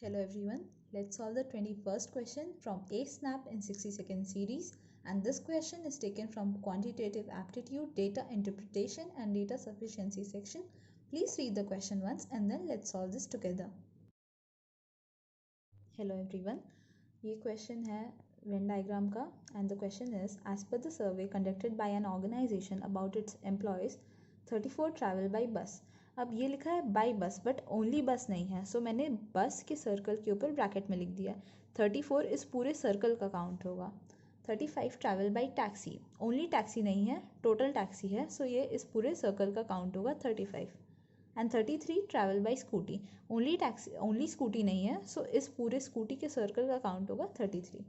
Hello everyone, let's solve the 21st question from A-SNAP in 60-second series, and this question is taken from Quantitative Aptitude, Data Interpretation and Data Sufficiency section. Please read the question once and then let's solve this together. Hello everyone, ये question है Venn diagram का and the question is, as per the survey conducted by an organization about its employees, 34 travel by bus. अब ये लिखा है by bus but only बस नहीं है, सो मैंने बस के सर्कल के ऊपर ब्रैकेट में लिख दिया. 34 इस पूरे सर्कल का काउंट होगा. 35 travel by taxi, only taxi नहीं है, टोटल टैक्सी है, सो ये इस पूरे सर्कल का काउंट होगा 35. And 33 travel by scooty, only scooty नहीं है, सो इस पूरे स्कूटी के सर्कल का काउंट होगा 33.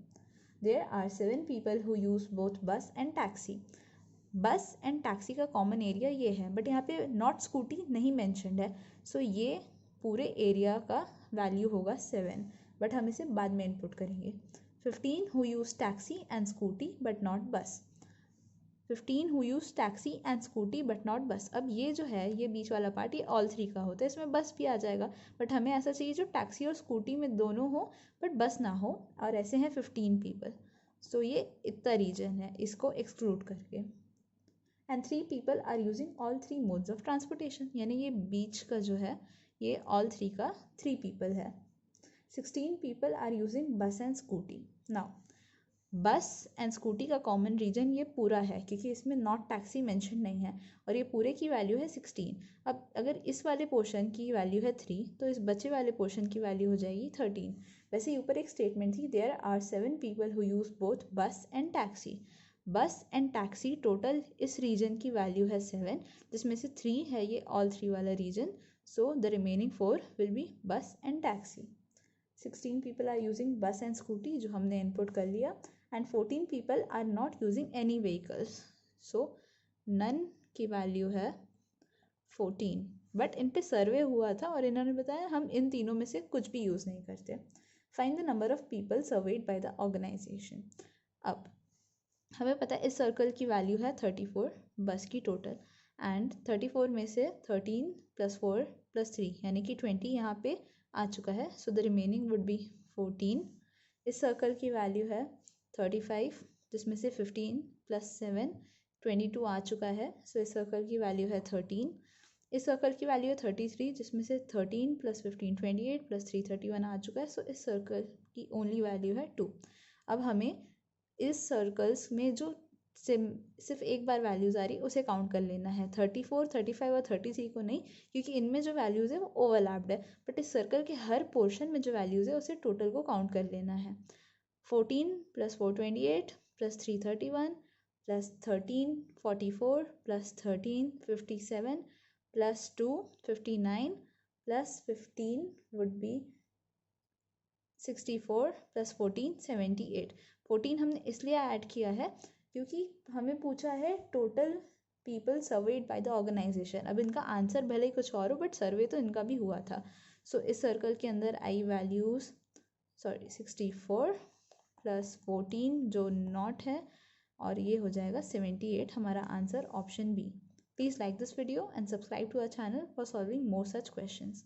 There are 7 people who use both bus and taxi. Bus and taxi का कॉमन एरिया ये है, बट यहाँ पे नॉट स्कूटी नहीं मैंशनड है, सो ये पूरे एरिया का वैल्यू होगा 7, बट हम इसे बाद में इनपुट करेंगे. 15 who use taxi and scooty but not बस. 15 who use taxi and scooty but not बस. अब ये जो है, ये बीच वाला पार्ट, ये ऑल 3 का होता है, इसमें बस भी आ जाएगा, बट हमें ऐसा चाहिए जो टैक्सी और स्कूटी में दोनों हो बट बस ना हो, और ऐसे हैं 15 पीपल. सो ये इतना रीजन है इसको एक्सक्लूड करके. And 3 people are using all 3 modes of transportation, यानी ये बीच का जो है ये ऑल 3 का 3 पीपल है. 16 people are using bus and scooty. Now बस एंड स्कूटी का कॉमन रीजन ये पूरा है, क्योंकि इसमें नॉट टैक्सी मेंशन नहीं है, और ये पूरे की वैल्यू है 16. अब अगर इस वाले पोर्शन की वैल्यू है 3, तो इस बचे वाले पोर्शन की वैल्यू हो जाएगी 13. वैसे ही ऊपर एक स्टेटमेंट थी, there are 7 people who use both bus and taxi. Bus and taxi total इस रीजन की वैल्यू है 7, जिसमें से 3 है ये ऑल 3 वाला region, so the remaining 4 will be bus and taxi. 16 people are using bus and scooty, जो हमने इनपुट कर लिया, and 14 people are not using any vehicles, so none की वैल्यू है 14. बट इन पे सर्वे हुआ था और इन्होंने बताया हम इन तीनों में से कुछ भी यूज़ नहीं करते. Find the number of people served by the organisation. अब हमें पता है इस सर्कल की वैल्यू है 34 बस की टोटल, एंड 34 में से 13 + 4 + 3 यानी कि 20 यहाँ पे आ चुका है, सो द रिमेनिंग वुड बी 14. इस सर्कल की वैल्यू है 35, जिसमें से 15 + 7 22 आ चुका है, सो इस सर्कल की वैल्यू है 13. इस सर्कल की वैल्यू है 33, जिसमें से 13 + 15 28 + 3 31 आ चुका है, सो इस सर्कल की ओनली वैल्यू है 2. अब हमें इस सर्कल्स में जो सिर्फ एक बार वैल्यूज़ आ रही उसे काउंट कर लेना है, 34 35 और 33 को नहीं, क्योंकि इनमें जो वैल्यूज़ है वो ओवरलैप्ड है, बट इस सर्कल के हर पोर्शन में जो वैल्यूज़ है उसे टोटल को काउंट कर लेना है. 14 + 4 28 + 3 31 + 13 44 + 13 57 + 2 59 + 15 would be 64 + 14 78. 14 हमने इसलिए ऐड किया है क्योंकि हमें पूछा है total people served by the organisation. अब इनका आंसर भले ही कुछ और हो, बट सर्वे तो इनका भी हुआ था. सो इस सर्कल के अंदर आई वैल्यूज़ 64 + 14 जो नॉट है, और ये हो जाएगा 78. हमारा answer option B. Please like this video and subscribe to our channel for solving more such questions.